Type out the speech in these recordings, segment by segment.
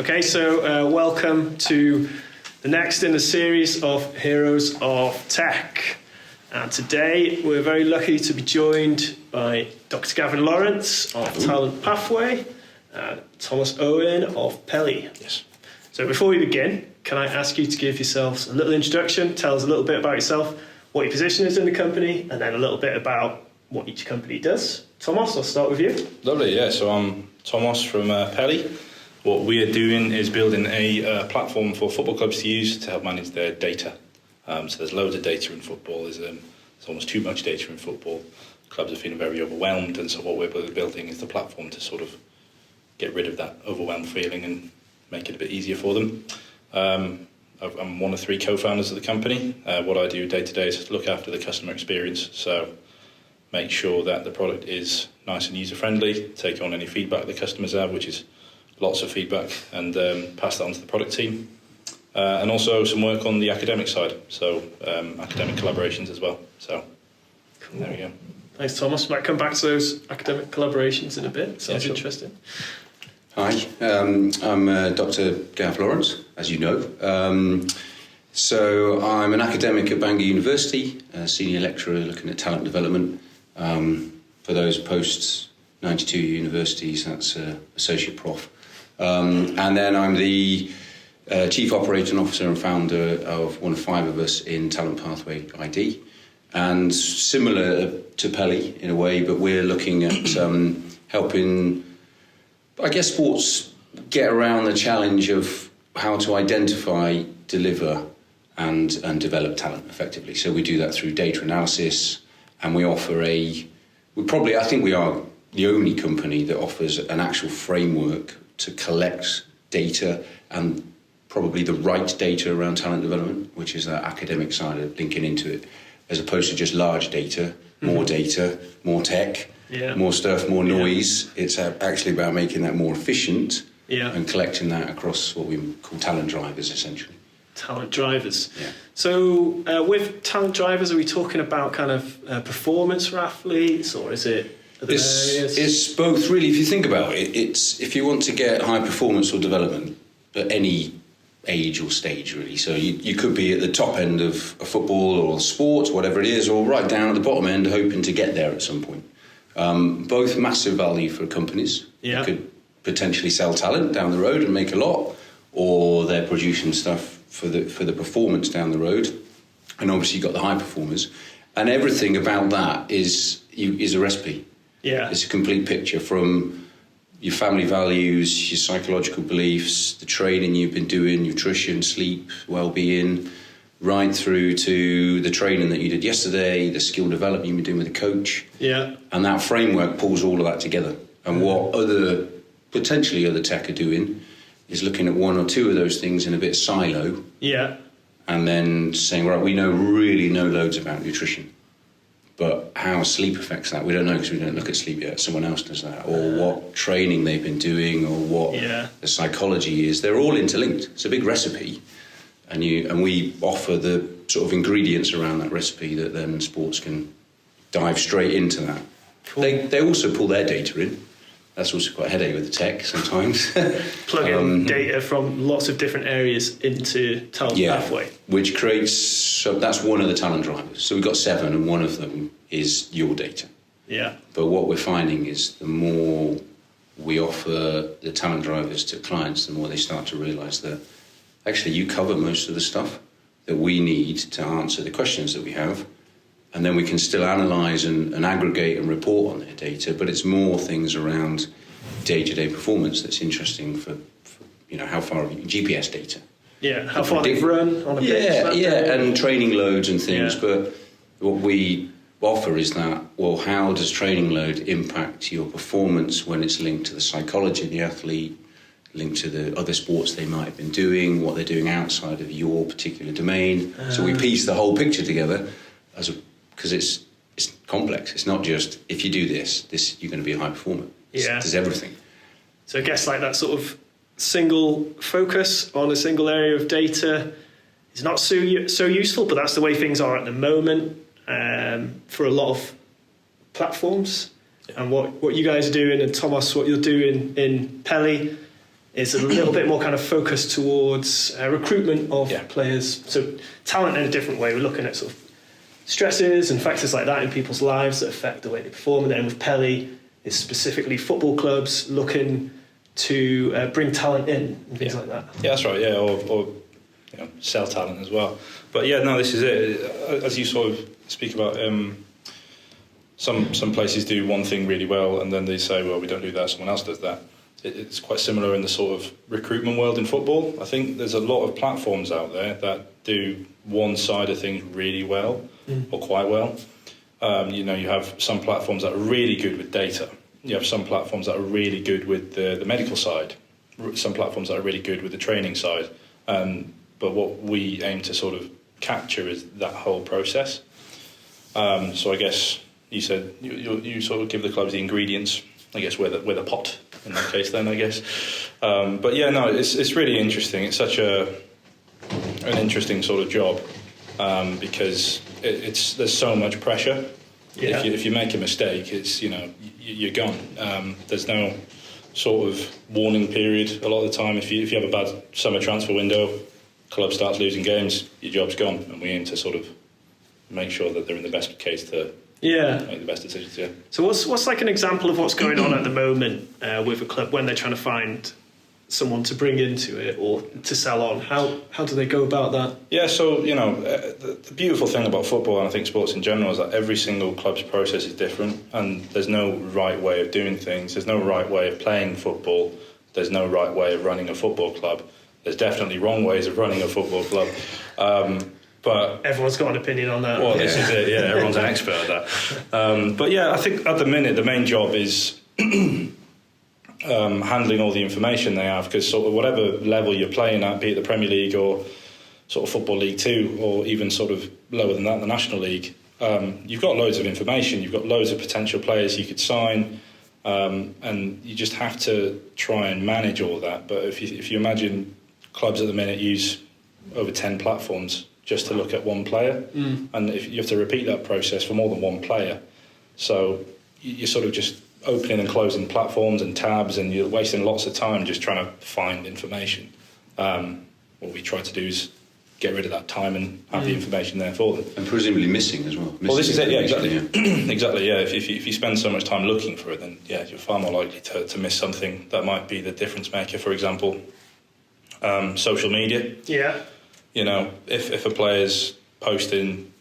Okay, so welcome to the next in the series of Heroes of Tech. And today we're very lucky to be joined by Dr Gavin Lawrence of Talent Pathway, Tomos Owen of Pelly. Yes. So before we begin, can I ask you to give yourselves a little introduction, tell us a little bit about yourself, what your position is in the company, and then a little bit about what each company does. Tomos, I'll start with you. Lovely, yeah. So I'm Tomos from Pelly. What we are doing is building a platform for football clubs to use to help manage their data. So there's loads of data in football. There's almost too much data in football. Clubs are feeling very overwhelmed, and so what we're building is the platform to sort of get rid of that overwhelmed feeling and make it a bit easier for them. I'm one of 3 co-founders of the company. What I do day to day is look after the customer experience. So make sure that the product is nice and user-friendly, take on any feedback the customers have, which is lots of feedback, and pass that on to the product team. And also some work on the academic side, so academic collaborations as well. So cool. There we go. Thanks, Thomas. Might come back to those academic collaborations in a bit. Sounds interesting. Hi, I'm Dr Gavin Lawrence, as you know. So I'm an academic at Bangor University, a senior lecturer looking at talent development. For those post-92 universities, that's associate prof. And then I'm the Chief Operating Officer and founder of one of 5 of us in Talent Pathway ID. And similar to Pelly in a way, but we're looking at helping, I guess, sports get around the challenge of how to identify, deliver and develop talent effectively. So we do that through data analysis, and we offer I think we are the only company that offers an actual framework to collect data, and probably the right data around talent development, which is that academic side of linking into it, as opposed to just large data, more tech, more stuff, more noise. Yeah. It's actually about making that more efficient and collecting that across what we call talent drivers, essentially. Talent drivers. Yeah. So with talent drivers, are we talking about kind of performance for athletes, or is it other areas? It's both, really. If you think about it, it's if you want to get high performance or development at any age or stage, really. So you could be at the top end of a football or sports, whatever it is, or right down at the bottom end, hoping to get there at some point. Both massive value for companies. Yeah. You could potentially sell talent down the road and make a lot, or they're producing stuff for the performance down the road. And obviously you've got the high performers, and everything about that is a recipe. Yeah. It's a complete picture, from your family values, your psychological beliefs, the training you've been doing, nutrition, sleep, well-being, right through to the training that you did yesterday, the skill development you've been doing with a coach. Yeah. And that framework pulls all of that together. And what potentially other tech are doing is looking at 1 or 2 of those things in a bit silo. Yeah. And then saying, right, we really know loads about nutrition. But how sleep affects that, we don't know, because we don't look at sleep yet. Someone else does that. Or what training they've been doing, or what the psychology is. They're all interlinked. It's a big recipe. And we offer the sort of ingredients around that recipe that then sports can dive straight into that. Cool. They also pull their data in. That's also quite a headache with the tech sometimes. Plug in data from lots of different areas into Talent Pathway. Which creates, that's one of the talent drivers. So we've got 7, and one of them is your data. Yeah. But what we're finding is the more we offer the talent drivers to clients, the more they start to realise that actually you cover most of the stuff that we need to answer the questions that we have. And then we can still analyse and aggregate and report on their data, but it's more things around day-to-day performance that's interesting for how far GPS data. Yeah, how far they've run on a pitch. Yeah, and training loads and things. Yeah. But what we offer is that, well, how does training load impact your performance when it's linked to the psychology of the athlete, linked to the other sports they might have been doing, what they're doing outside of your particular domain. So we piece the whole picture together because it's complex. It's not just, if you do this you're going to be a high performer. There's everything. So I guess like that sort of single focus on a single area of data is not so useful, but that's the way things are at the moment for a lot of platforms. And what you guys are doing, and Tomos, what you're doing in Pelly, is a little bit more kind of focused towards recruitment of players. So talent in a different way. We're looking at sort of stresses and factors like that in people's lives that affect the way they perform. And then with Pelly, it's specifically football clubs looking to bring talent in and things like that. Yeah, that's right. Yeah, or sell talent as well. But yeah, no, this is it. As you sort of speak about, some places do one thing really well, and then they say, well, we don't do that, someone else does that. It's quite similar in the sort of recruitment world in football. I think there's a lot of platforms out there that do one side of things really well, or quite well. You have some platforms that are really good with data. You have some platforms that are really good with the medical side. Some platforms that are really good with the training side. But what we aim to sort of capture is that whole process. So I guess you said you sort of give the clubs the ingredients. I guess we're the pot in that case. Then I guess. But yeah, no, it's really interesting. It's such an interesting sort of job because there's so much pressure. Yeah. If you make a mistake, it's you're gone. There's no sort of warning period. A lot of the time, if you have a bad summer transfer window, club starts losing games, your job's gone, and we aim to sort of make sure that they're in the best case to make the best decisions. Yeah. So what's like an example of what's going on at the moment with a club when they're trying to find someone to bring into it or to sell on? How do they go about that? Yeah, so the beautiful thing about football, and I think sports in general, is that every single club's process is different, and there's no right way of doing things. There's no right way of playing football. There's no right way of running a football club. There's definitely wrong ways of running a football club. But everyone's got an opinion on that. Well, this is it. Yeah, everyone's an expert at that. But yeah, I think at the minute the main job is handling all the information they have, because sort of whatever level you're playing at, be it the Premier League or sort of Football League 2, or even sort of lower than that, the National League, you've got loads of information. You've got loads of potential players you could sign, and you just have to try and manage all that. But if you imagine clubs at the minute use over 10 platforms just to look at one player, and if you have to repeat that process for more than one player, so you're sort of just opening and closing platforms and tabs, and you're wasting lots of time just trying to find information. What we try to do is get rid of that time and have the information there for them. And presumably missing as well. Well, this is it, yeah, exactly. Yeah. Exactly, yeah. If you spend so much time looking for it, then yeah, you're far more likely to miss something that might be the difference maker. For example, social media. Yeah. If a player's posting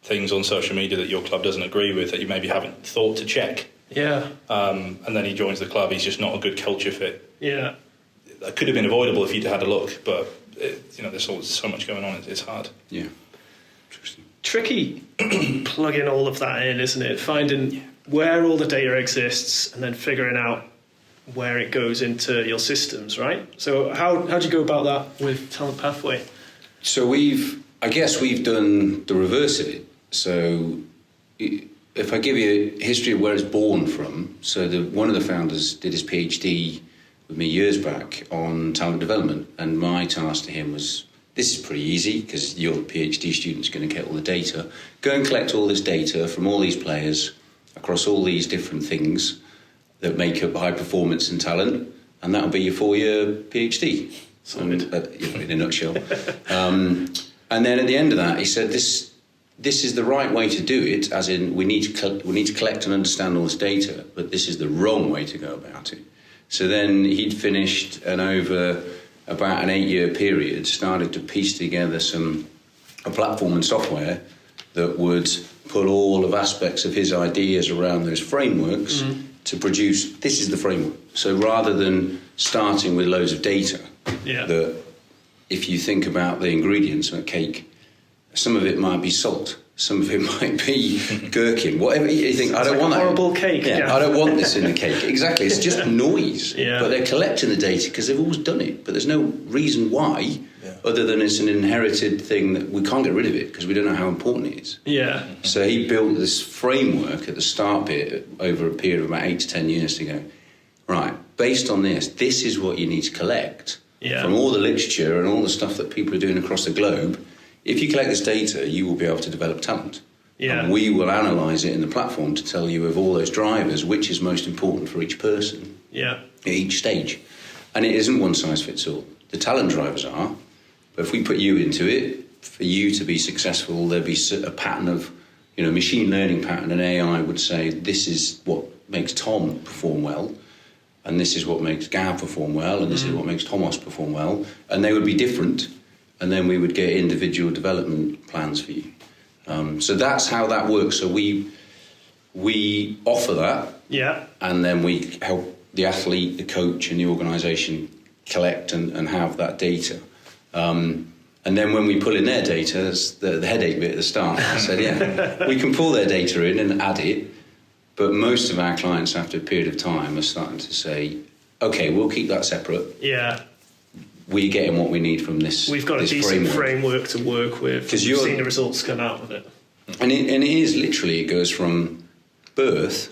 things on social media that your club doesn't agree with, that you maybe haven't thought to check. Yeah. And then he joins the club, he's just not a good culture fit. Yeah. That could have been avoidable if you'd had a look, but there's so much going on, it's hard. Yeah. Interesting. Tricky plugging all of that in, isn't it? Finding where all the data exists and then figuring out where it goes into your systems, right? So how do you go about that with Talent Pathway? So I guess we've done the reverse of it. So if I give you a history of where it's born from, so one of the founders did his PhD with me years back on talent development, and my task to him was, this is pretty easy because your PhD student's going to get all the data. Go and collect all this data from all these players across all these different things that make up high performance and talent, and that'll be your 4-year PhD. In a nutshell. And then at the end of that, he said, this is the right way to do it, as in we need to collect and understand all this data, but this is the wrong way to go about it. So then he'd finished, and over about an 8-year period, started to piece together a platform and software that would put all of aspects of his ideas around those frameworks to produce, this is the framework. So rather than starting with loads of data, that if you think about the ingredients of a cake, some of it might be salt, some of it might be gherkin, whatever you think. I don't want that. Horrible cake. Yeah, I don't want this in the cake. Exactly, it's just noise. Yeah. But they're collecting the data because they've always done it. But there's no reason why, other than it's an inherited thing that we can't get rid of it because we don't know how important it is. Yeah. So he built this framework at the start bit over a period of about 8 to 10 years to go, right, based on this is what you need to collect from all the literature and all the stuff that people are doing across the globe. If you collect this data, you will be able to develop talent. Yeah. And we will analyse it in the platform to tell you of all those drivers, which is most important for each person at each stage. And it isn't one size fits all. The talent drivers are, but if we put you into it, for you to be successful, there'd be a pattern of, machine learning pattern, and AI would say, this is what makes Tom perform well, and this is what makes Gav perform well, and this is what makes Tomos perform well, and they would be different, and then we would get individual development plans for you. So that's how that works. So we offer that, and then we help the athlete, the coach, and the organisation collect and have that data. And then when we pull in their data, that's the headache bit at the start. I said, we can pull their data in and add it, but most of our clients, after a period of time, are starting to say, okay, we'll keep that separate. Yeah. We're getting what we need from this. We've got a decent framework to work with. Because you've seen the results come out of it. And it is literally, it goes from birth.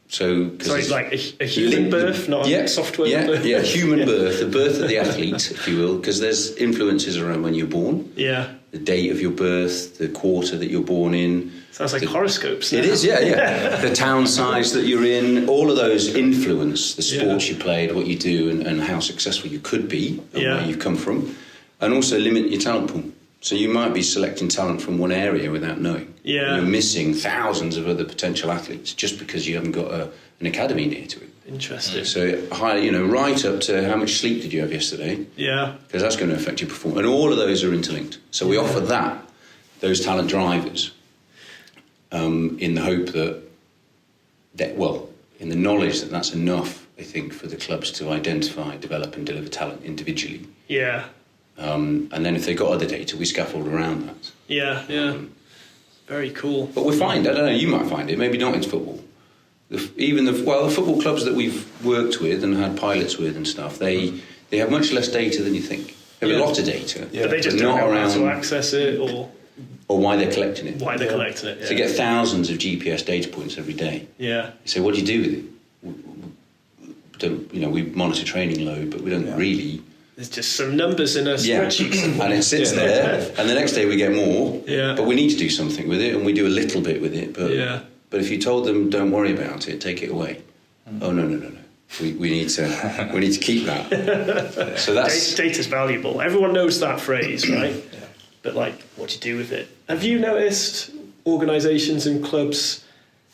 So it's like a human birth, not a software birth. Yeah, human birth, the birth of the athlete, if you will, because there's influences around when you're born. Yeah. The date of your birth, the quarter that you're born in. Sounds like horoscopes. Now. It is, yeah. The town size that you're in, all of those influence the sports you played, what you do, and how successful you could be, and where you've come from, and also limit your talent pool. So you might be selecting talent from one area without knowing. Yeah. You're missing thousands of other potential athletes just because you haven't got an academy near to it. Interesting. So, right up to how much sleep did you have yesterday? Yeah. Because that's going to affect your performance. And all of those are interlinked. So we offer those talent drivers, in the hope in the knowledge that that's enough, I think, for the clubs to identify, develop and deliver talent individually. Yeah. And then if they've got other data, we scaffold around that. Yeah. Very cool. But we find, I don't know, you might find it, maybe not in football. The football clubs that we've worked with and had pilots with and stuff, they have much less data than you think. They have a lot of data. Yeah. But they just don't know how to access it or why they're collecting it. Why they're collecting it, So you get thousands of GPS data points every day. Yeah. You say, what do you do with it? We monitor training load, but we don't really... There's just some numbers in a spreadsheet. And it sits there, and the next day we get more. Yeah. But we need to do something with it, and we do a little bit with it. But if you told them, don't worry about it, take it away. Oh, no. We need to keep that. So that's... Data's valuable. Everyone knows that phrase, right? But, what do you do with it? Have you noticed organisations and clubs,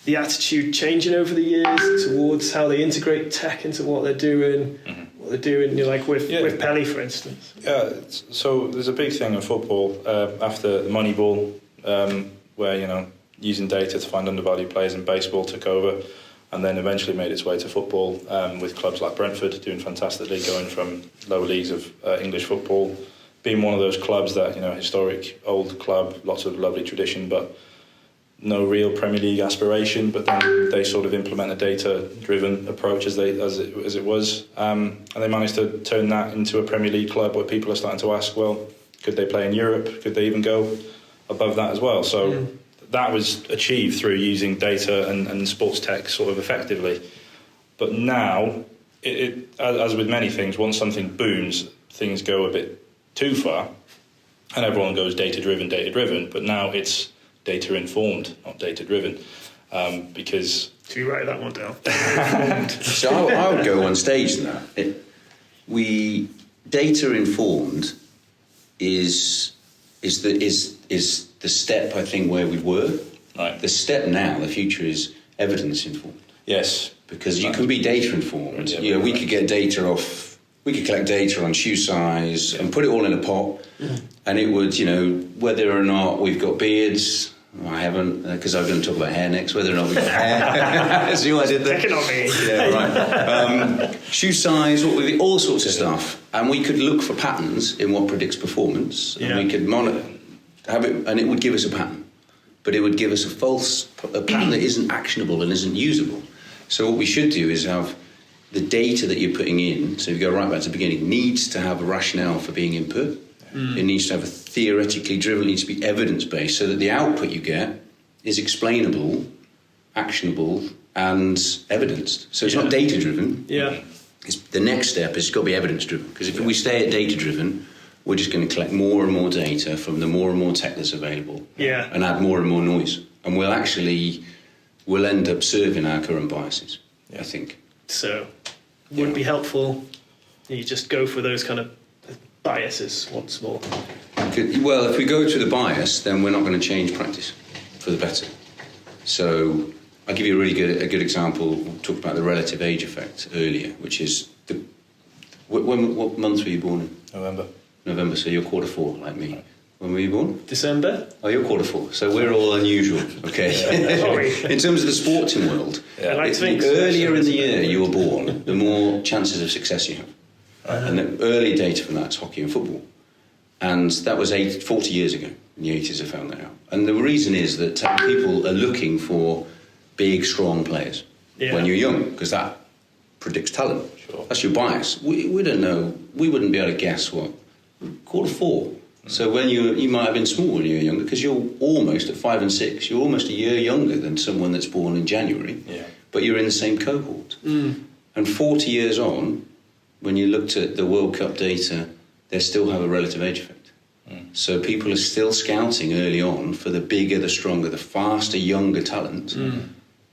the attitude changing over the years towards how they integrate tech into what they're doing? Mm-hmm. What they're doing, with Pelly, for instance. Yeah, so there's a big thing in football after the Moneyball, where using data to find undervalued players in baseball took over, and then eventually made its way to football with clubs like Brentford doing fantastically, going from lower leagues of English football, being one of those clubs that historic old club, lots of lovely tradition, but no real Premier League aspiration. But then they sort of implement a data-driven approach as it was, and they managed to turn that into a Premier League club where people are starting to ask, well, could they play in Europe? Could they even go above that as well? So that was achieved through using data and sports tech sort of effectively. But now, as with many things, once something booms, things go a bit too far, and everyone goes data-driven. But now it's data-informed, not data-driven, because... Should we write that one down? So I would go one stage in that. Data-informed is the step, I think, where we were. Right. The step now, the future, is evidence-informed. Yes. Because you can be data-informed. We could get data off... We could collect data on shoe size and put it all in a pot, and it would, whether or not we've got beards. I haven't, because I'm going to talk about hair next. Whether or not we've got hair. See what I did there? Taking on me. Yeah, right. Shoe size, all sorts of stuff, and we could look for patterns in what predicts performance, and we could monitor, have it, and it would give us a pattern, but it would give us a pattern that isn't actionable and isn't usable. So what we should do is have the data that you're putting in, so if you go right back to the beginning, needs to have a rationale for being input. It needs to have a theoretically driven, it needs to be evidence-based, so that the output you get is explainable, actionable, and evidenced. So it's not data-driven. Yeah. The next step is it's got to be evidence-driven, because if we stay at data-driven, we're just going to collect more and more data from the more and more tech that's available, and add more and more noise. And we'll end up serving our current biases, I think. So, would be helpful You just go for those kind of biases once more. Well, if we go to the bias, then we're not going to change practice for the better. So I'll give you a good example. We talked about the relative age effect earlier, which is what month were you born in? November, so you're quarter four, like me. When were you born? December. Oh, you're quarter four, so we're all unusual, okay? Sorry. In terms of the sporting world, I like to think the earlier in the year you were born, the more chances of success you have. And the early data from that is hockey and football. And that was 40 years ago. In the 80s I found that out. And the reason is that people are looking for big, strong players when you're young, because that predicts talent. Sure. That's your bias. We don't know. We wouldn't be able to guess what. Quarter four. So when you might have been small when you were younger, because you're almost at 5 and 6. You're almost a year younger than someone that's born in January. Yeah. But you're in the same cohort. And 40 years on, when you looked at the World Cup data, they still have a relative age effect. So people are still scouting early on for the bigger, the stronger, the faster, younger talent.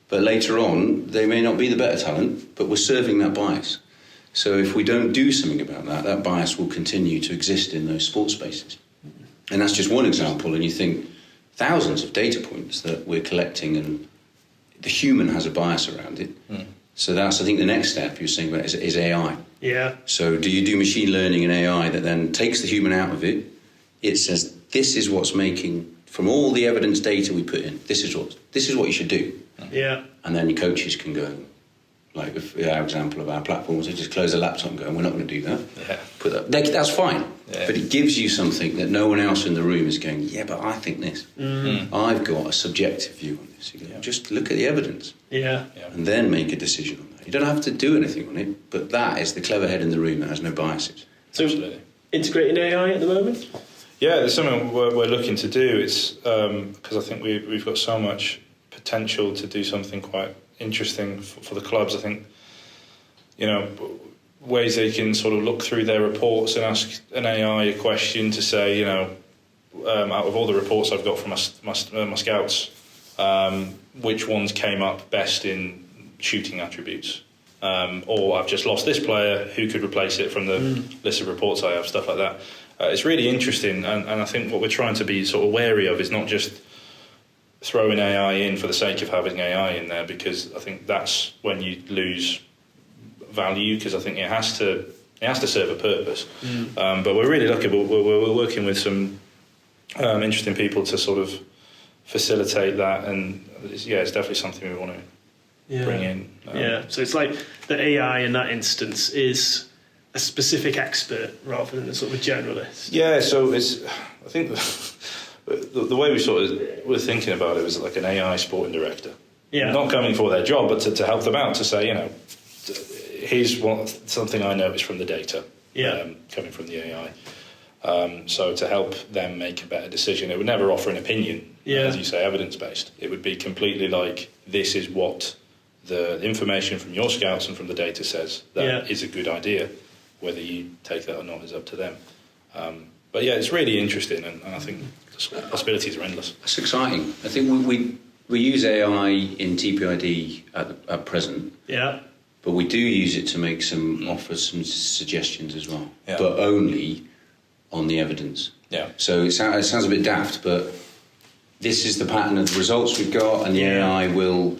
But later on, they may not be the better talent, but we're serving that bias. So if we don't do something about that, that bias will continue to exist in those sports spaces. And that's just one example, and you think thousands of data points that we're collecting, and the human has a bias around it. So that's, I think, the next step you're saying about is AI. Yeah. So do you do machine learning and AI that then takes the human out of it? It says, this is what's making, from all the evidence data we put in, this is what you should do. Yeah. And then your coaches can go, like our example of our platforms, they just close the laptop and go, we're not going to do that. Yeah. That's fine. Yeah. But it gives you something that no one else in the room is going, yeah, but I think this. I've got a subjective view on this. You go, just look at the evidence. Yeah. And then make a decision on that. You don't have to do anything on it, but that is the clever head in the room that has no biases. So Absolutely. Integrating AI at the moment? Yeah, there's something we're looking to do. It's because I think we've got so much potential to do something quite interesting for the clubs. I think, ways they can sort of look through their reports and ask an AI a question to say, out of all the reports I've got from my scouts, which ones came up best in shooting attributes, or I've just lost this player, who could replace it from the list of reports I have, stuff like that. It's really interesting, and I think what we're trying to be sort of wary of is not just throwing AI in for the sake of having AI in there, because I think that's when you lose value, because I think it has to serve a purpose. But we're really lucky. We're working with some interesting people to sort of facilitate that, and it's definitely something we want to bring in. So it's like the AI in that instance is a specific expert rather than a sort of a generalist. Yeah, so I think the way we sort of were thinking about it was like an AI sporting director. Yeah. Not coming for their job, but to help them out, to say, here's something I noticed from the data coming from the AI. So to help them make a better decision. It would never offer an opinion, as you say, evidence-based. It would be completely like, this is what the information from your scouts and from the data says that is a good idea. Whether you take that or not is up to them. But it's really interesting, and I think the possibilities are endless. It's exciting. I think we use AI in TPID at present. Yeah. But we do use it to offer some suggestions as well. Yeah. But only on the evidence. Yeah. So it sounds a bit daft, but this is the pattern of the results we've got, and the AI will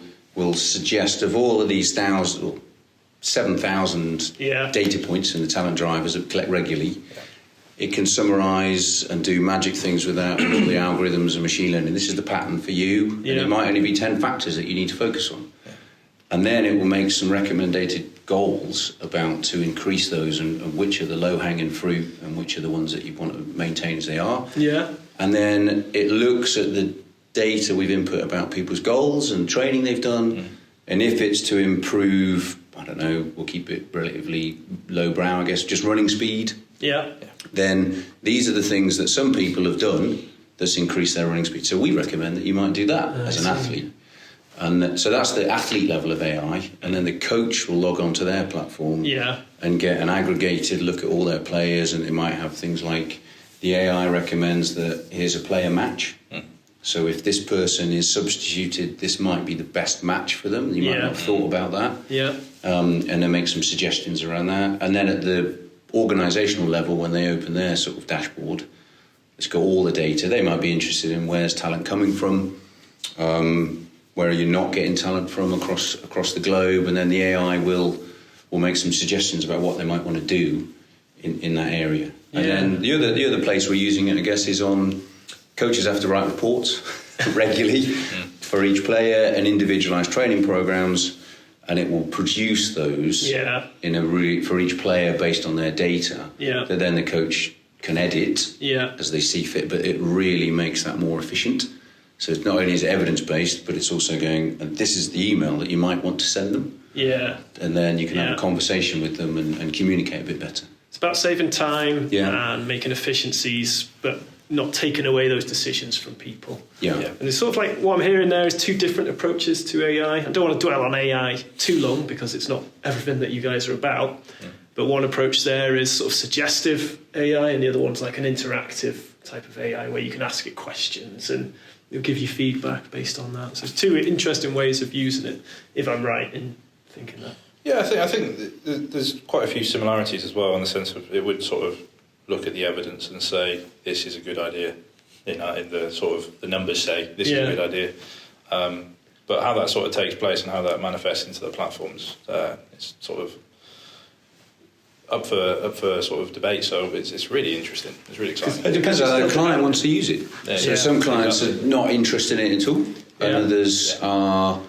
suggest, of all of these 7,000 data points in the talent drivers that we collect regularly, it can summarise and do magic things with that, with all the algorithms and machine learning. This is the pattern for you, and it might only be 10 factors that you need to focus on. Yeah. And then it will make some recommended goals about to increase those, and which are the low-hanging fruit and which are the ones that you want to maintain as they are. Yeah. And then it looks at the data we've input about people's goals and training they've done, and if it's to improve, I don't know, we'll keep it relatively lowbrow, I guess, just running speed. Yeah. Then these are the things that some people have done that's increased their running speed. So we recommend that you might do that as an athlete. And so that's the athlete level of AI. And then the coach will log on to their platform and get an aggregated look at all their players. And it might have things like the AI recommends that here's a player match. So if this person is substituted, this might be the best match for them. You might not have thought about that. Yeah. And then make some suggestions around that. And then at the organisational level, when they open their sort of dashboard, it's got all the data. They might be interested in where's talent coming from, where are you not getting talent from across the globe, and then the AI will make some suggestions about what they might want to do in that area. And then the other place we're using it, I guess, is on coaches have to write reports regularly for each player and individualised training programs, and it will produce those for each player based on their data that then the coach can edit as they see fit, but it really makes that more efficient. So it's not only is it evidence-based, but it's also going, and this is the email that you might want to send them. Yeah. And then you can have a conversation with them and communicate a bit better. It's about saving time and making efficiencies, but not taking away those decisions from people. Yeah. And it's sort of like what I'm hearing there is two different approaches to AI. I don't want to dwell on AI too long because it's not everything that you guys are about. Yeah. But one approach there is sort of suggestive AI, and the other one's like an interactive type of AI where you can ask it questions and it'll give you feedback based on that. So it's two interesting ways of using it, if I'm right in thinking that. Yeah, I think there's quite a few similarities as well, in the sense of it would sort of look at the evidence and say this is a good idea. In the sort of the numbers say this is a good idea. But how that sort of takes place and how that manifests into the platforms, it's sort of up for sort of debate. So it's really interesting. It's really exciting. It depends on how the client wants to use it. So some clients are not interested in it at all, and others are.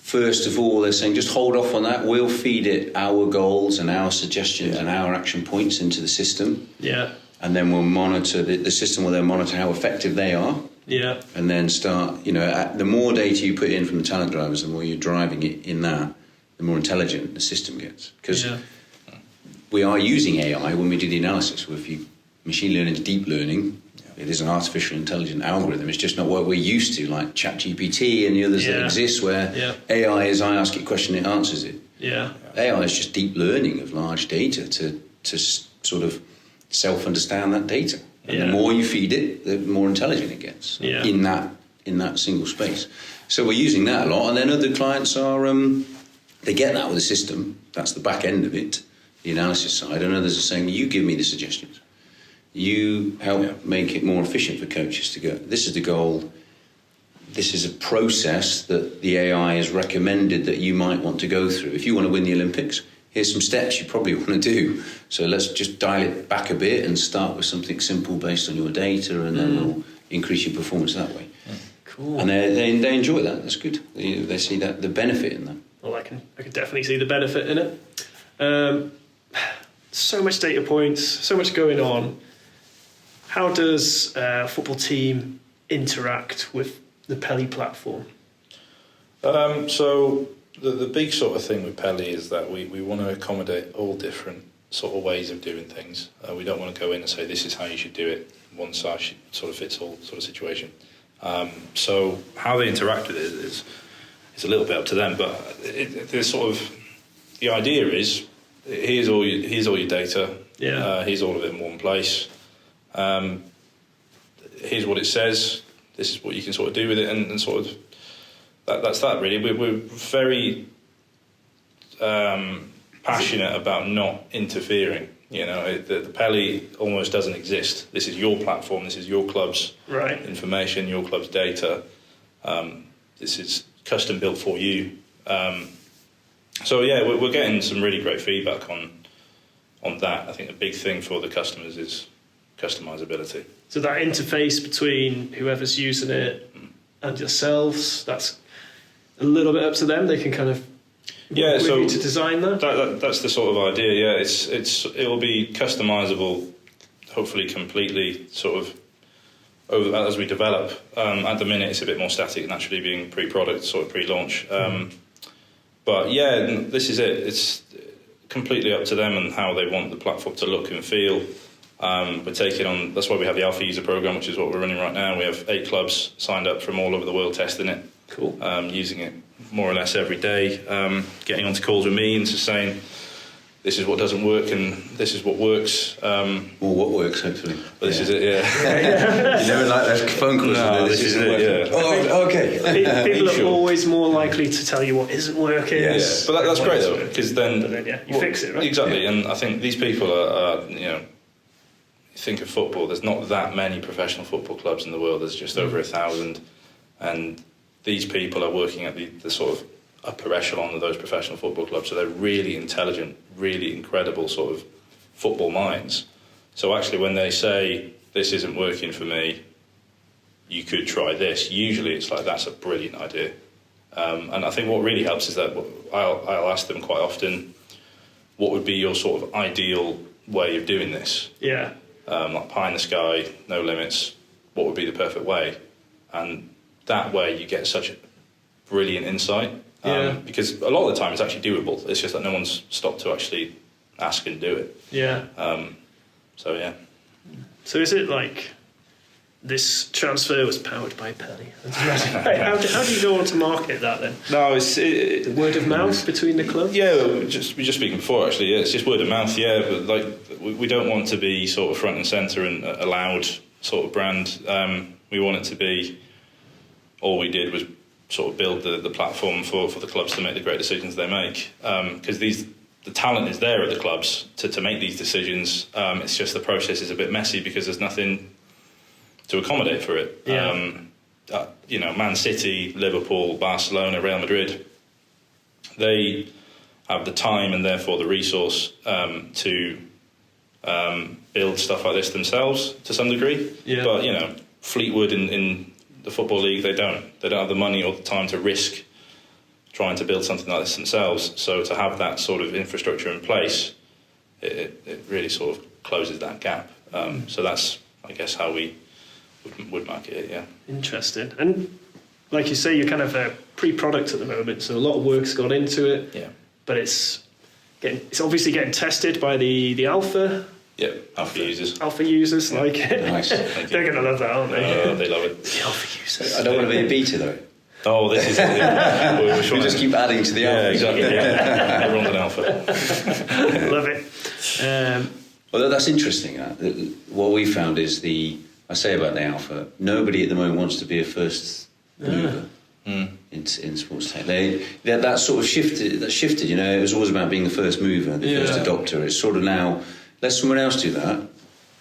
First of all, they're saying, just hold off on that. We'll feed it our goals and our suggestions and our action points into the system. Yeah. And then we'll monitor, the system will then monitor how effective they are. Yeah. And then start, the more data you put in from the talent drivers, the more you're driving it in that, the more intelligent the system gets. Because we are using AI when we do the analysis. If machine learning is deep learning, it is an artificial intelligent algorithm. It's just not what we're used to, like ChatGPT and the others that exist, where AI is, I ask it a question, it answers it. Yeah. AI is just deep learning of large data to sort of self-understand that data. And the more you feed it, the more intelligent it gets in that single space. So we're using that a lot. And then other clients are, they get that with the system. That's the back end of it, the analysis side. And others are saying, you give me the suggestions. You help make it more efficient for coaches to go, this is the goal, this is a process that the AI has recommended that you might want to go through. If you want to win the Olympics, here's some steps you probably want to do. So let's just dial it back a bit and start with something simple based on your data, and then we'll increase your performance that way. Cool. And they enjoy that. That's good. They see that the benefit in that. Well, I can definitely see the benefit in it. So much data points, so much going on. How does a football team interact with the Pelly platform? So the big sort of thing with Pelly is that we want to accommodate all different sort of ways of doing things. We don't want to go in and say this is how you should do it, one size sort of fits all sort of situation. So how they interact with it is a little bit up to them, but the idea is here's all your data. Here's all of it in one place. Here's what it says. This is what you can sort of do with it, and sort of that's that really. We're very passionate about not interfering. The Pelly almost doesn't exist. This is your platform. This is your club's information, your club's data. This is custom built for you. So we're getting some really great feedback on that. I think the big thing for the customers is customizability. So that interface between whoever's using it and yourselves, that's a little bit up to them. They can kind of work with you to design that. That's the sort of idea. It will be customizable, hopefully completely sort of over as we develop. At the minute, it's a bit more static, naturally being pre-product, sort of pre-launch. But this is it. It's completely up to them and how they want the platform to look and feel. We're taking on, that's why we have the Alpha User Program, which is what we're running right now. We have 8 clubs signed up from all over the world testing it. Cool. Using it more or less every day, getting onto calls with me and just saying, this is what doesn't work and this is what works. Or what works, hopefully. But this is it, yeah. You never like those phone calls. No, this isn't it, yeah. Oh, okay. People are Sure. always more likely to tell you what isn't working. Yes. But that's What great is though, working. because then... But then, yeah, you fix it, right? Exactly, and I think these people are, you know, you think of football, there's not that many professional football clubs in the world, there's just over 1,000, and these people are working at the sort of upper echelon of those professional football clubs, so they're really intelligent, really incredible sort of football minds. So actually when they say, this isn't working for me, you could try this, usually it's like, that's a brilliant idea. And I think what really helps is that I'll ask them quite often, what would be your sort of ideal way of doing this? Yeah. Like pie in the sky, no limits, what would be the perfect way? And that way you get such brilliant insight. Because a lot of the time it's actually doable. It's just that no one's stopped to actually ask and do it. Yeah. So yeah. So is it like this transfer was powered by Pelly? how do you go on to market that then? No, it's The word of mouth between the club? yeah. We were just speaking before actually. Yeah, it's just word of mouth. Yeah, but like we don't want to be sort of front and centre and a loud sort of brand. We want it to be. All we did was sort of build the platform for the clubs to make the great decisions they make, because the talent is there at the clubs to make these decisions. It's just the process is a bit messy because there's nothing to accommodate for it. Yeah. You know, Man City, Liverpool, Barcelona, Real Madrid, they have the time and therefore the resource to build stuff like this themselves to some degree. Yeah. But you know, Fleetwood in the Football League, they don't have the money or the time to risk trying to build something like this themselves. So to have that sort of infrastructure in place, it really sort of closes that gap. So that's, I guess, how we would market it, yeah. Interesting. And like you say, you're kind of a pre-product at the moment, so a lot of work's gone into it. Yeah. But it's obviously getting tested by the alpha. Yeah, alpha users. Alpha users like it. Nice. They're going to love that, aren't they? They love it. The alpha users. I don't want to be a beta, though. Oh, this is it. We just keep adding to the alpha. Yeah, exactly. Yeah. Everyone's an alpha. Love it. Well, that's interesting. What we found is I say about the alpha, nobody at the moment wants to be a first mover in sports tech. That sort of shifted, you know, it was always about being the first mover, the first adopter. It's sort of now, let someone else do that.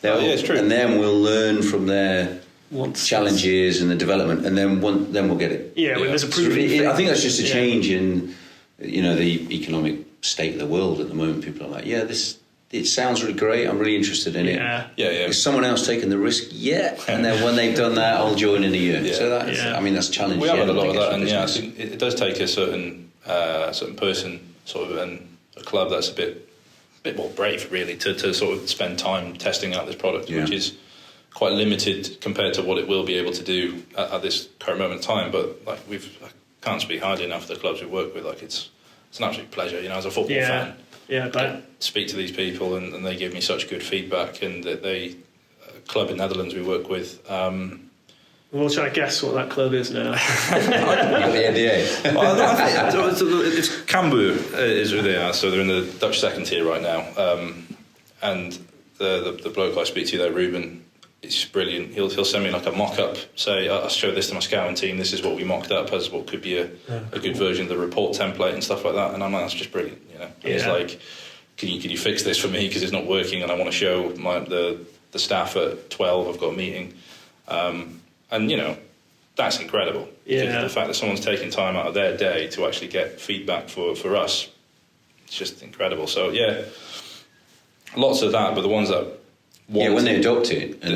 It's true. And then we'll learn from their challenges and the development, and then we'll get it. Yeah, when there's a proof. I think that's just a change in, you know, the economic state of the world at the moment. People are like, it sounds really great. I'm really interested in it. Yeah. Is someone else taking the risk? Yeah. And then when they've done that, I'll join in a year. Yeah. So that's challenging. We have had a lot of that, and I think it does take a certain person, sort of, and a club that's a bit more brave, really, to sort of spend time testing out this product, which is quite limited compared to what it will be able to do at this current moment in time. But like I can't speak highly enough of the clubs we work with. Like it's an absolute pleasure, you know, as a football fan. Yeah, I speak to these people and they give me such good feedback, and that a club in Netherlands we work with. We'll try to guess what that club is now. The NDA. Well, I think it's Cambuur is who they are, so they're in the Dutch second tier right now. And the bloke I speak to there, Ruben, it's brilliant. He'll send me like a mock-up, say, I showed this to my scouting team, this is what we mocked up as what could be a good version of the report template and stuff like that. And I'm like, that's just brilliant, you know. And it's like, can you fix this for me because it's not working, and I want to show the staff at 12 I've got a meeting. And, you know, that's incredible. Yeah. The fact that someone's taking time out of their day to actually get feedback for us, it's just incredible. So, yeah, lots of that, but the ones that when they adopt it, and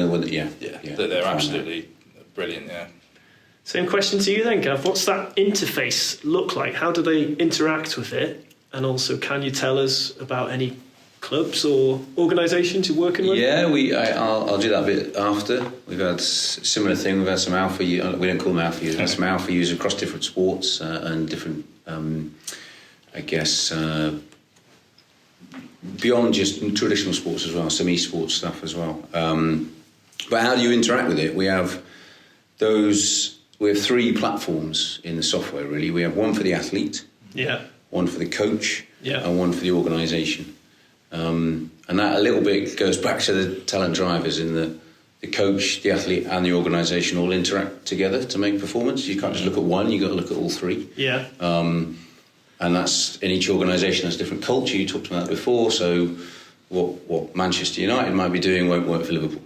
they're absolutely brilliant, yeah. Same question to you then, Gav. What's that interface look like? How do they interact with it? And also, can you tell us about any clubs or organisations you're working with? Yeah, I'll do that a bit after. We've had similar thing. We've had some alpha. We don't call them alpha users. We've had some alpha users across different sports and different, beyond just traditional sports as well, some e-sports stuff as well. But how do you interact with it? We have 3 platforms in the software, really. We have one for the athlete, one for the coach, and one for the organisation. And that a little bit goes back to the talent drivers in the coach, the athlete and the organisation all interact together to make performance. You can't just look at one, you've got to look at all three. Yeah. And that's in each organisation has different culture. You talked about that before. So what Manchester United might be doing won't work for Liverpool.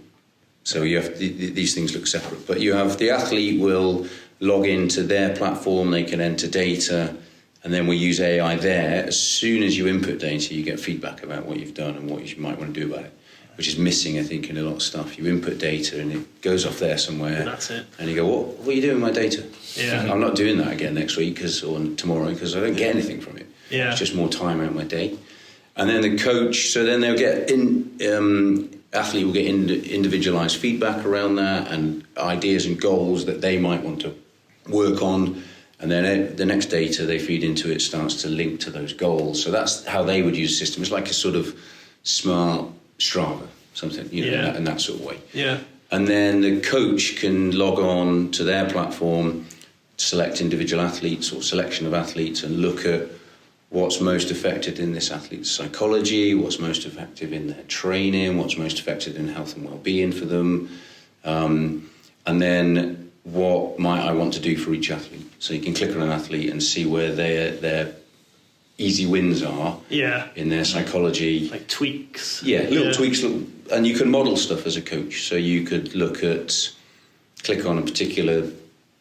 So you have these things look separate. But you have the athlete will log into their platform, they can enter data, and then we use AI there. As soon as you input data, you get feedback about what you've done and what you might want to do about it, which is missing, I think, in a lot of stuff. You input data and it goes off there somewhere. And that's it. And you go, what are you doing with my data? Yeah. I'm not doing that again next week or tomorrow because I don't get anything from it. Yeah. It's just more time out of my day. And then the coach, so then they'll get athlete will get individualised feedback around that and ideas and goals that they might want to work on. And then the next data they feed into it starts to link to those goals. So that's how they would use the system. It's like a sort of smart Strava, something, in that sort of way. Yeah. And then the coach can log on to their platform, select individual athletes or selection of athletes and look at what's most effective in this athlete's psychology, what's most effective in their training, what's most effective in health and well-being for them, and then what might I want to do for each athlete. So you can click on an athlete and see where their easy wins are in their psychology. Like tweaks. Yeah, little tweaks. And you can model stuff as a coach. So you could click on a particular,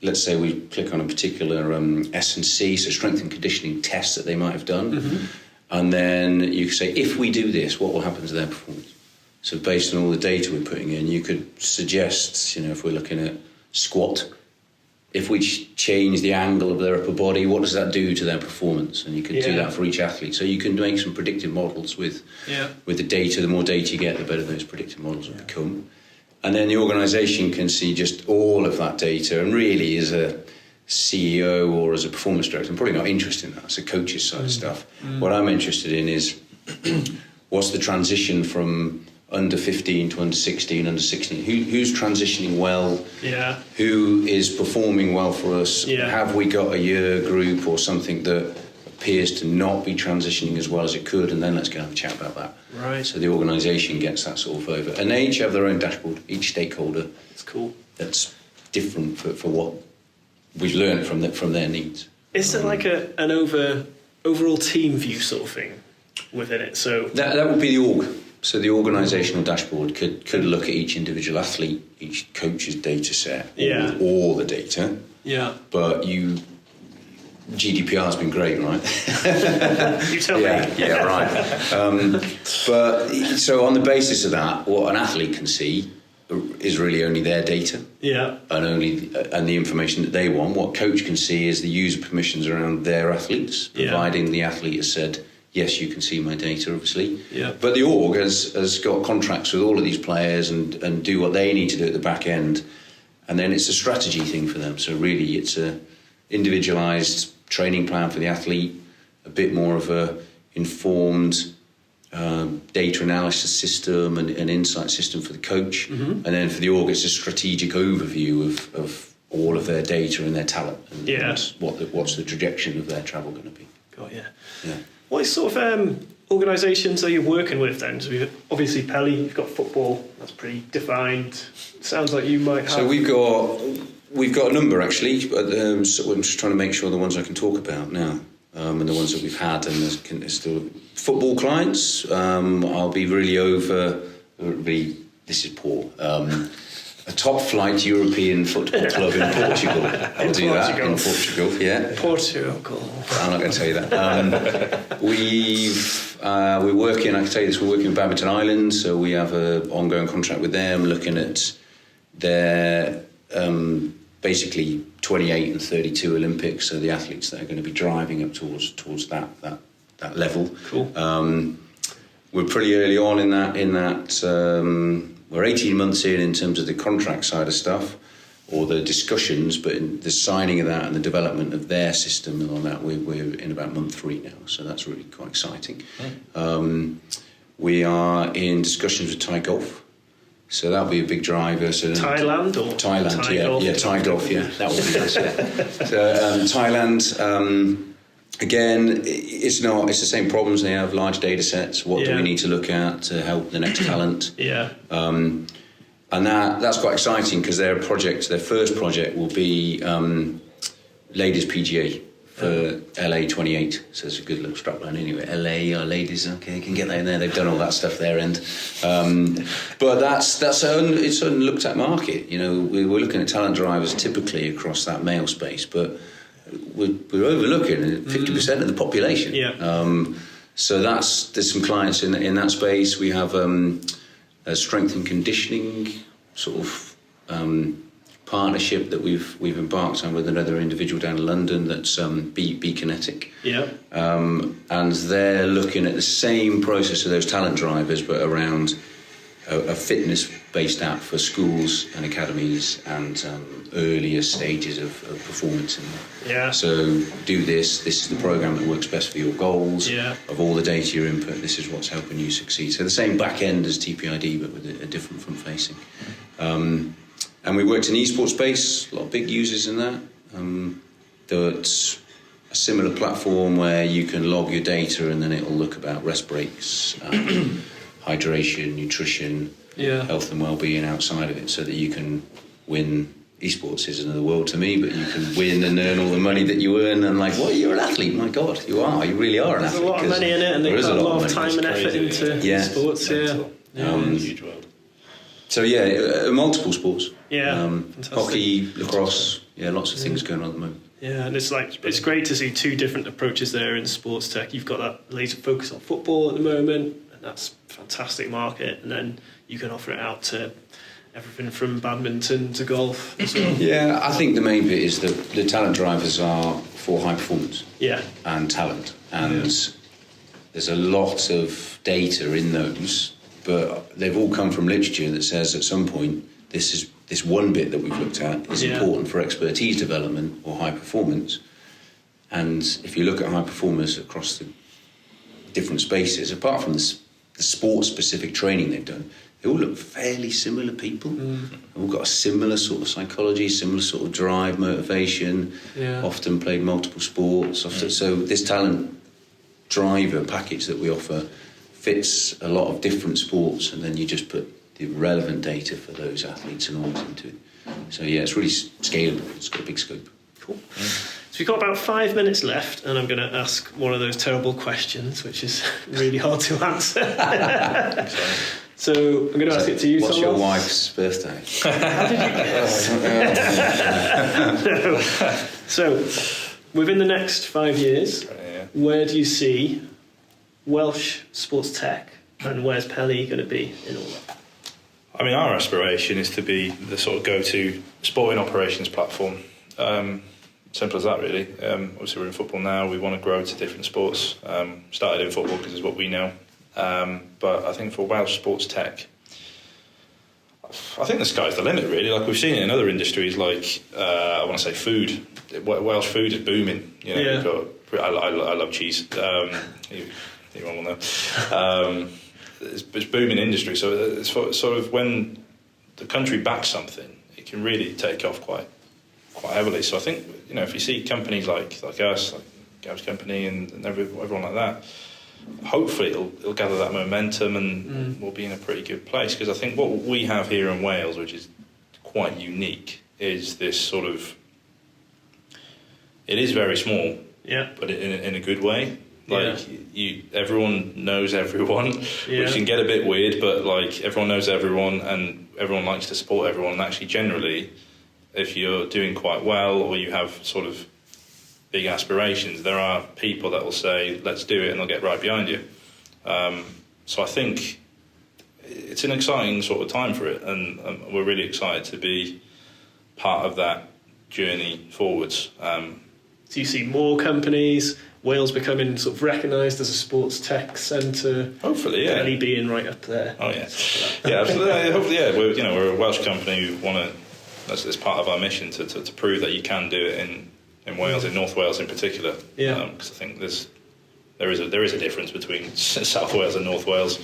let's say we click on a particular S&C, so strength and conditioning test that they might have done. Mm-hmm. And then you could say, if we do this, what will happen to their performance? So based on all the data we're putting in, you could suggest, if we're looking at squat, if we change the angle of their upper body, what does that do to their performance? And you can do that for each athlete. So you can make some predictive models with the data. The more data you get, the better those predictive models will become. And then the organisation can see just all of that data. And really, as a CEO or as a performance director, I'm probably not interested in that. It's a coach's side of stuff. What I'm interested in is what's the transition from under 15 to under 16, under 16. Who's transitioning well? Yeah. Who is performing well for us? Yeah. Have we got a year group or something that appears to not be transitioning as well as it could? And then let's go and have a chat about that. Right. So the organisation gets that sort of over. And they each have their own dashboard, each stakeholder. That's cool. That's different for what we've learned from their needs. Is there like an overall team view sort of thing within it? So that would be the org. So the organisational dashboard could look at each individual athlete, each coach's data set, all the data. Yeah. But GDPR has been great, right? You tell me. Yeah, right. But so on the basis of that, what an athlete can see is really only their data. Yeah. And the information that they want. What coach can see is the user permissions around their athletes, providing the athlete has said, yes, you can see my data, obviously. Yeah. But the org has got contracts with all of these players and do what they need to do at the back end. And then it's a strategy thing for them. So really it's a individualised training plan for the athlete, a bit more of a informed data analysis system and an insight system for the coach. Mm-hmm. And then for the org, it's a strategic overview of all of their data and their talent. And what's the trajectory of their travel going to be. Got you. Yeah. What sort of organisations are you working with then? So obviously Pelly, you've got football, that's pretty defined. Sounds like you might have... So we've got a number actually, but so I'm just trying to make sure the ones I can talk about now, and the ones that we've had, and there's still football clients. I'll be really this is poor. A top-flight European football club in Portugal. I'll do that in Portugal, yeah. Portugal. I'm not going to tell you that. We're working, I can tell you this, we're working with Badminton Island, so we have an ongoing contract with them, looking at their basically 28 and 32 Olympics, so the athletes that are going to be driving up towards that level. Cool. We're pretty early on in that. We're 18 months in terms of the contract side of stuff, or the discussions, but in the signing of that and the development of their system and all that, we're in about month 3 now, so that's really quite exciting. We are in discussions with Thai Golf, so that'll be a big driver. So Thailand or Thailand, Thai golf, Thai golf, that would be nice. Yeah. So Thailand, again, it's the same problems they have, large data sets. What do we need to look at to help the next talent? And that's quite exciting because their first project will be Ladies PGA for LA 28. So it's a good little strapline anyway. LA, our ladies, okay, can get that in there. They've done all that stuff their end. But it's an unlooked at market. You know, we're looking at talent drivers typically across that male space, but we're overlooking 50% of the population. So there's some clients in that space. We have a strength and conditioning sort of partnership that we've embarked on with another individual down in London that's Be Kinetic. And they're looking at the same process of those talent drivers, but around a fitness-based app for schools and academies and earlier stages of performance in there. So do this is the program that works best for your goals. Of all the data you input, this is what's helping you succeed. So the same back end as TPID, but with a different front facing. And we worked in the esports space, a lot of big users in that. That's a similar platform where you can log your data and then it'll look about rest breaks, hydration, nutrition, health and well-being outside of it, so that you can win. Esports is another world to me, but you can win and earn all the money that you earn. And like, what? You're an athlete? My God, you really are an athlete. There's a lot of money in it, and they put a lot of time and effort into sports. Huge world. So multiple sports. Fantastic. Hockey, lacrosse. Lots of things going on at the moment. And it's great to see two different approaches there in sports tech. You've got that laser focus on football at the moment, and that's a fantastic market. And then you can offer it out to everything from badminton to golf as well. I think the main bit is that the talent drivers are for high performance and talent. And there's a lot of data in those, but they've all come from literature that says at some point this one bit that we've looked at is important for expertise development or high performance. And if you look at high performers across the different spaces, apart from the sport-specific training they've done, they all look fairly similar people. They've all got a similar sort of psychology, similar sort of drive, motivation, often played multiple sports. So this talent driver package that we offer fits a lot of different sports, and then you just put the relevant data for those athletes and all into it. So it's really scalable. It's got a big scope. Cool. So we've got about 5 minutes left, and I'm going to ask one of those terrible questions, which is really hard to answer. So I'm going to ask it to you, What's Tomos. your wife's birthday? How did you guess? So, within the next 5 years, where do you see Welsh sports tech, and where's Pelly going to be in all that? I mean, our aspiration is to be the sort of go-to sporting operations platform. Simple as that, really. Obviously, we're in football now. We want to grow to different sports. Started in football because it's what we know. But I think for Welsh sports tech, I think the sky's the limit, really. Like we've seen it in other industries, like I want to say food. Welsh food is booming. We've got, I love cheese. Anyone will know. It's booming industry. So it's sort of when the country backs something, it can really take off quite heavily. So I think if you see companies like us, like Gav's company, and everyone like that, hopefully it'll gather that momentum and we'll be in a pretty good place. Because I think what we have here in Wales, which is quite unique, is this sort of, it is very small, but in a good way. Like everyone knows everyone, which can get a bit weird, but like everyone knows everyone and everyone likes to support everyone. And actually, generally, if you're doing quite well or you have sort of big aspirations, there are people that will say, let's do it, and they'll get right behind you. So I think it's an exciting sort of time for it, and we're really excited to be part of that journey forwards. Do you see more companies, Wales becoming sort of recognised as a sports tech centre? Hopefully, yeah. Pelly being right up there. Oh, yeah. Yeah, absolutely. Hopefully, yeah. We're a Welsh company who want to, that's part of our mission, to prove that you can do it in Wales, in North Wales in particular. Because I think there is a difference between South Wales and North Wales,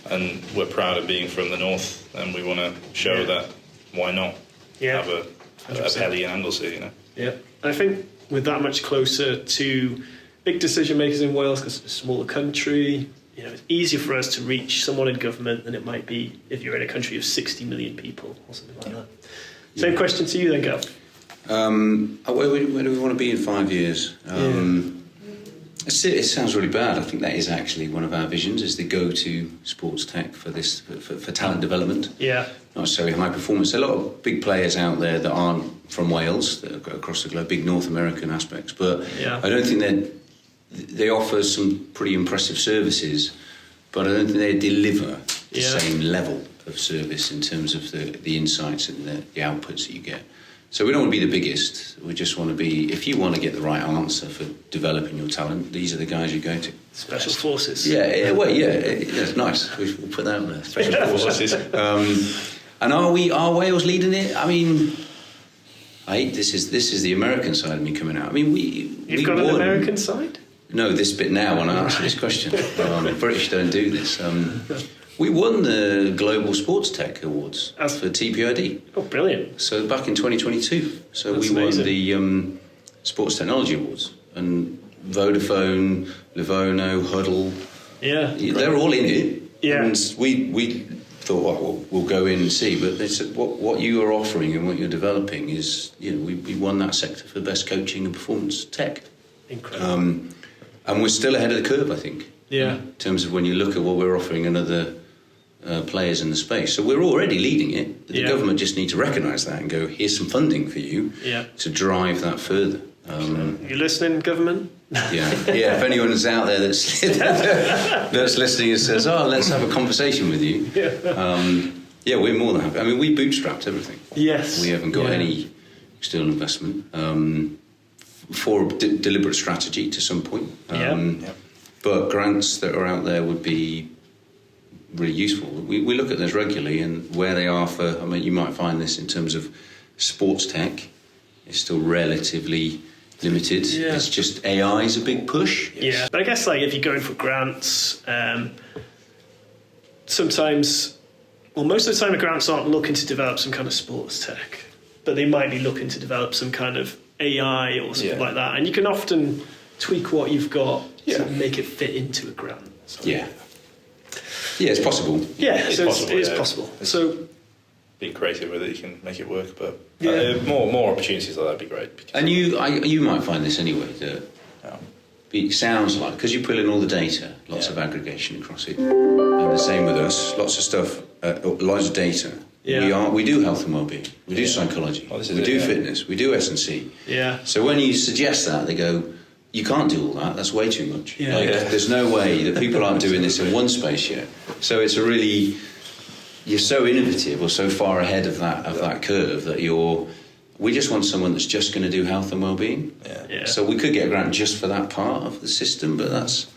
and we're proud of being from the north, and we want to show that why not have a Pelly in Anglesey, Yeah, I think with that much closer to big decision makers in Wales because it's a smaller country. You know, it's easier for us to reach someone in government than it might be if you're in a country of 60 million people or something like that. Same question to you then, Gav. Where do we want to be in 5 years? It sounds really bad. I think that is actually one of our visions, is the go-to sports tech for this for talent development. Yeah. Not necessarily high performance. There are a lot of big players out there that aren't from Wales, that are across the globe, big North American aspects, but I don't think they offer some pretty impressive services, but I don't think they deliver the same level of service in terms of the insights and the outputs that you get. So we don't want to be the biggest. We just want to be, if you want to get the right answer for developing your talent, these are the guys you go to. Special forces. That's nice. We'll put that on there. Special forces. And are Wales leading it? I mean, this is the American side of me coming out. I mean, You've got an American side? No, this bit now when I answer this question. British don't do this. We won the Global Sports Tech Awards for TPID. Oh, brilliant. So back in 2022. So That's we won amazing. the Sports Technology Awards. And Vodafone, Livono, Huddle, they're all in it. Yeah. And we thought, well, we'll go in and see. But they said, what you are offering and what you're developing is, we won that sector for best coaching and performance tech. Incredible. And we're still ahead of the curve, I think. Yeah. In terms of when you look at what we're offering and other players in the space. So we're already leading it. The government just need to recognise that and go, here's some funding for you to drive that further. You listening, government? If anyone's out there that's listening and says, let's have a conversation with you. We're more than happy. I mean, we bootstrapped everything. Yes. We haven't got any external investment for deliberate strategy to some point. But grants that are out there would be really useful. We look at those regularly and where they are for, I mean, you might find this in terms of sports tech, it's still relatively limited. Yeah. It's just AI is a big push. Yeah, but I guess like if you're going for grants, sometimes, well, most of the time the grants aren't looking to develop some kind of sports tech, but they might be looking to develop some kind of AI or something like that. And you can often tweak what you've got to make it fit into a grant. So. Yeah, it's possible. Yeah, it's possible. So being creative with it, you can make it work. But more opportunities like that would be great. And you might find this anyway. That it sounds like, because you pull in all the data, lots of aggregation across it, and the same with us. Lots of stuff, lots of data. Yeah. We do health and well-being. We do psychology. We do fitness. We do S&C. Yeah. So when you suggest that, they go, you can't do all that. That's way too much. Yeah. There's no way that people aren't doing this in one space yet. So it's you're so innovative or so far ahead of that curve that we just want someone that's just going to do health and well-being. Yeah. So we could get a grant just for that part of the system, but that's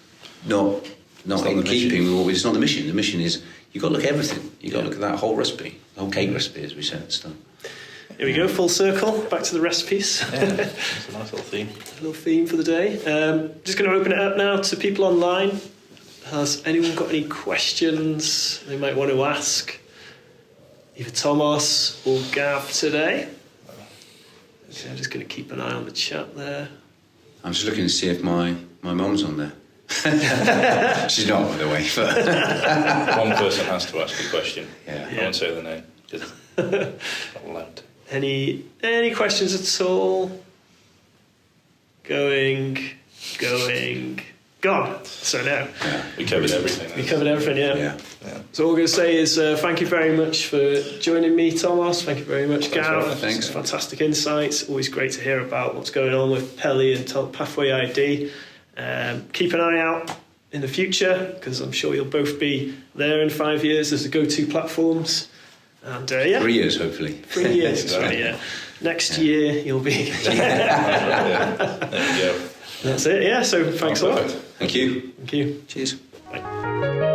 not in keeping with what it's not the mission. The mission is you've got to look at everything. You've got to look at that whole recipe, the whole cake recipe, as we said at the start. Here we go, full circle, back to the recipes. It's a nice little theme. A little theme for the day. Just going to open it up now to people online. Has anyone got any questions they might want to ask? Either Tomos or Gav today. So I'm just going to keep an eye on the chat there. I'm just looking to see if my mum's on there. She's not, by the way. But One person has to ask a question. Yeah. I won't say the name. Just not allowed. Any questions at all? Going, gone. So now. We covered everything. We covered everything, yeah. So all we're going to say is thank you very much for joining me, Tomos. Thank you very much, Gav. Thanks. Fantastic insights. Always great to hear about what's going on with Pelly and Pathway ID. Keep an eye out in the future, because I'm sure you'll both be there in 5 years as the go-to platforms. And 3 years, hopefully. 3 years, exactly. Right, Next year you'll be. There you go. That's it. Yeah. So thanks a lot. Thank you. Thank you. Cheers. Bye.